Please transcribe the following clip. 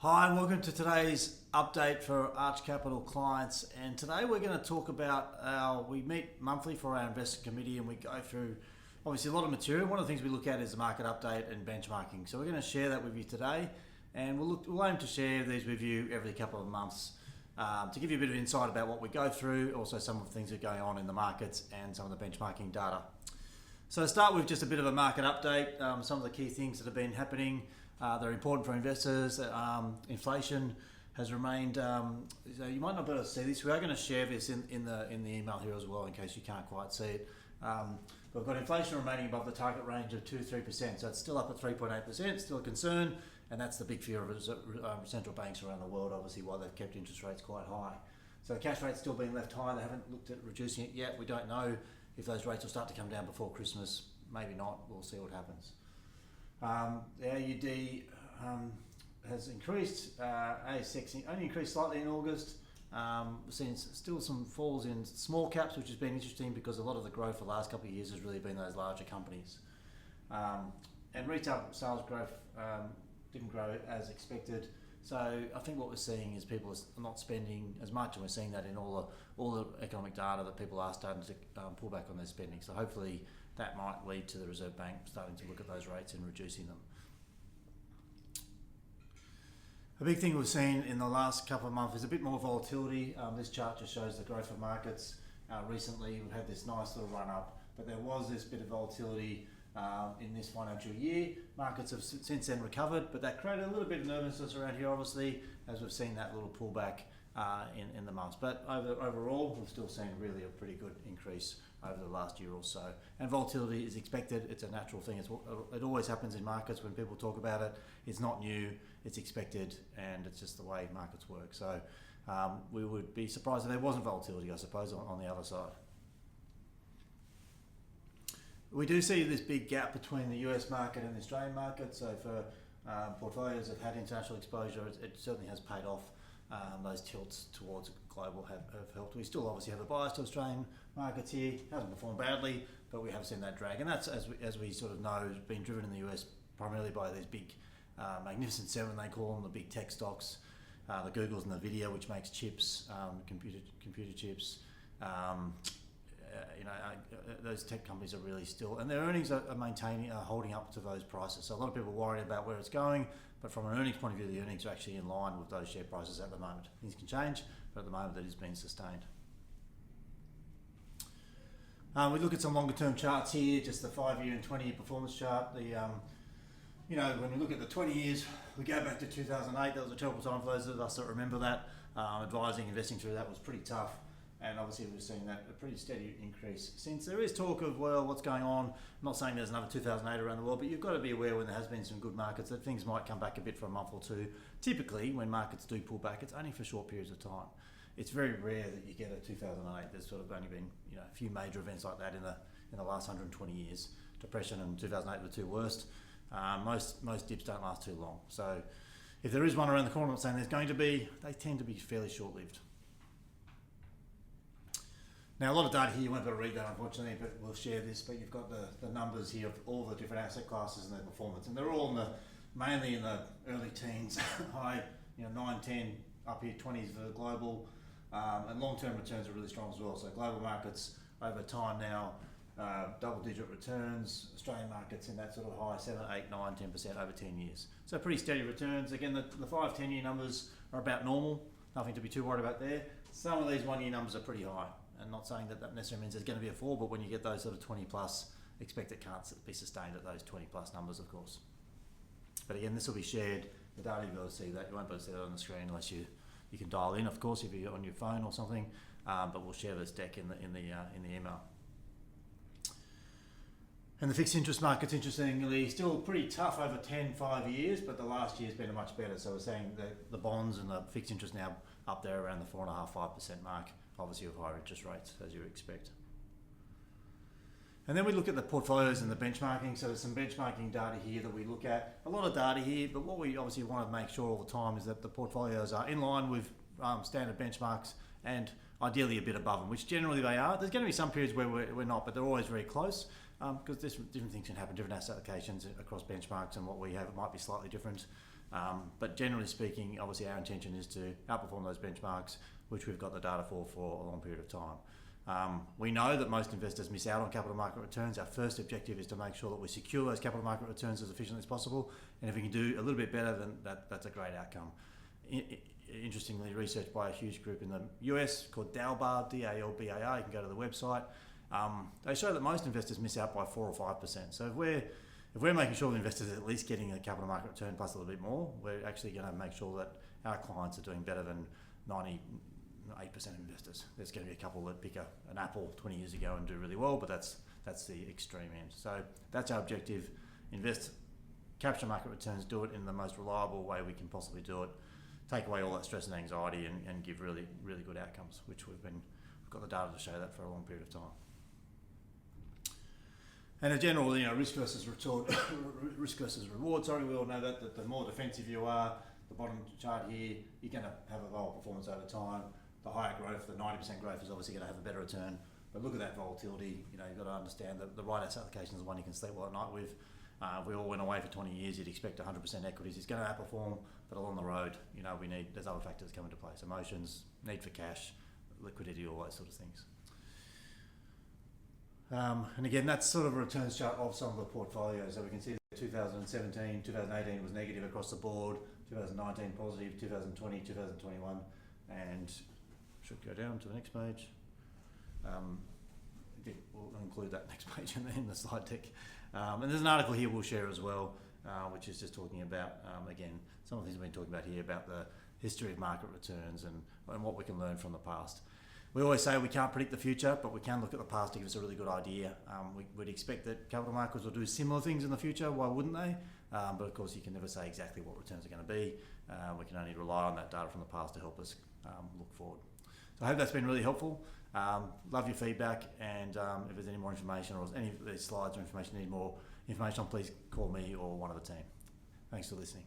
Hi, and welcome to today's update for Arch Capital clients. And today we're going to talk about we meet monthly for our investment committee and we go through obviously a lot of material. One of the things we look at is the market update and benchmarking. So we're going to share that with you today, and we'll aim to share these with you every couple of months to give you a bit of insight about what we go through, also some of the things that are going on in the markets and some of the benchmarking data. So to start with just a bit of a market update, some of the key things that have been happening. They're important for investors. Inflation has remained. So you might not be able to see this. We are going to share this in the email here as well, in case you can't quite see it. We've got inflation remaining above the target range of 2-3%. So it's still up at 3.8%. Still a concern, and that's the big fear of central banks around the world. Obviously, why they've kept interest rates quite high. So the cash rate's still being left high. They haven't looked at reducing it yet. We don't know if those rates will start to come down before Christmas. Maybe not. We'll see what happens. The AUD has increased. ASX only increased slightly in August. We've seen still some falls in small caps, which has been interesting because a lot of the growth for the last couple of years has really been those larger companies. And retail sales growth didn't grow as expected. So I think what we're seeing is people are not spending as much, and we're seeing that in all the economic data that people are starting to pull back on their spending. So hopefully that might lead to the Reserve Bank starting to look at those rates and reducing them. A big thing we've seen in the last couple of months is a bit more volatility. This chart just shows the growth of markets. Recently we've had this nice little run up, but there was this bit of volatility in this financial year. Markets have since then recovered, but that created a little bit of nervousness around here, obviously, as we've seen that little pullback in the months. But overall, we've still seen really a pretty good increase over the last year or so. And volatility is expected. It's a natural thing. It always happens in markets when people talk about it. It's not new. It's expected, and it's just the way markets work. So we would be surprised if there wasn't volatility, I suppose, on the other side. We do see this big gap between the US market and the Australian market. So for portfolios that had international exposure, it certainly has paid off. Those tilts towards global have helped. We still obviously have a bias to Australian markets here. It hasn't performed badly, but we have seen that drag. And that's, as we sort of know, been driven in the US primarily by these big Magnificent Seven, they call them, the big tech stocks, the Googles and the Nvidia, which makes chips, computer chips. Those tech companies are really still, and their earnings are holding up to those prices. So a lot of people are worried about where it's going, but from an earnings point of view, the earnings are actually in line with those share prices at the moment. Things can change, but at the moment that is being sustained. We look at some longer term charts here, just the 5-year and 20-year performance chart. When we look at the 20 years, we go back to 2008. That was a terrible time for those of us that remember that. Advising, investing through that was pretty tough. And obviously we've seen that a pretty steady increase since. There is talk of, well, what's going on? I'm not saying there's another 2008 around the world, but you've got to be aware when there has been some good markets that things might come back a bit for a month or two. Typically, when markets do pull back, it's only for short periods of time. It's very rare that you get a 2008. There's sort of only been a few major events like that in the last 120 years. Depression and 2008 were the two worst. Most dips don't last too long. So if there is one around the corner, I'm not saying there's going to be, they tend to be fairly short-lived. Now, a lot of data here, you won't be able to read that unfortunately, but we'll share this. But you've got the numbers here of all the different asset classes and their performance, and they're all mainly in the early teens, high 9, 10, up here 20s for the global, and long-term returns are really strong as well. So global markets over time now, double-digit returns. Australian markets in that sort of high 7, 8, 9, 10% over 10 years. So pretty steady returns. Again, the 5, 10-year numbers are about normal. Nothing to be too worried about there. Some of these 1-year numbers are pretty high. And not saying that necessarily means there's going to be a fall, but when you get those sort of 20 plus, expect it can't be sustained at those 20 plus numbers, of course. But again, this will be shared. The data, you'll be able to see that. You won't be able to see that on the screen unless you can dial in, of course, if you're on your phone or something. But we'll share this deck in the email. And the fixed interest market's interestingly still pretty tough over 5 years, but the last year's been much better. So we're seeing the bonds and the fixed interest now up there around the 4.5%, 5% mark. Obviously with higher interest rates, as you would expect. And then we look at the portfolios and the benchmarking. So there's some benchmarking data here that we look at. A lot of data here, but what we obviously want to make sure all the time is that the portfolios are in line with standard benchmarks and ideally a bit above them, which generally they are. There's going to be some periods where we're not, but they're always very close because different things can happen, different asset allocations across benchmarks, and what we have might be slightly different. But generally speaking, obviously our intention is to outperform those benchmarks, which we've got the data for a long period of time. We know that most investors miss out on capital market returns. Our first objective is to make sure that we secure those capital market returns as efficiently as possible, and if we can do a little bit better, then that's a great outcome. Interestingly, research by a huge group in the US called Dalbar, D-A-L-B-A-R, you can go to the website, they show that most investors miss out by 4 or 5%. So if we're making sure the investors are at least getting a capital market return plus a little bit more, we're actually going to make sure that our clients are doing better than 98% of investors. There's going to be a couple that pick an apple 20 years ago and do really well, but that's the extreme end. So that's our objective: invest, capture market returns, do it in the most reliable way we can possibly do it, take away all that stress and anxiety, and give really, really good outcomes, which we've got the data to show that for a long period of time. And in general, risk versus reward. Sorry, we all know that the more defensive you are, the bottom chart here, you're going to have a lower performance over time. The higher growth, the 90% growth, is obviously going to have a better return. But look at that volatility. You've got to understand that the right asset allocation is the one you can sleep well at night with. If we all went away for 20 years, you'd expect 100% equities. It's going to outperform, but along the road, there's other factors come into place: emotions, need for cash, liquidity, all those sort of things. And again, that's sort of a returns chart of some of the portfolios. So we can see that 2017, 2018 was negative across the board, 2019 positive, 2020, 2021, and should go down to the next page. We'll include that next page in the slide deck. And there's an article here we'll share as well, which is just talking about, again, some of the things we've been talking about here about the history of market returns and what we can learn from the past. We always say we can't predict the future, but we can look at the past to give us a really good idea. We'd expect that capital markets will do similar things in the future. Why wouldn't they? But of course, you can never say exactly what returns are going to be. We can only rely on that data from the past to help us look forward. So I hope that's been really helpful. Love your feedback, and if there's any more information or any of these slides or information you need more information on, please call me or one of the team. Thanks for listening.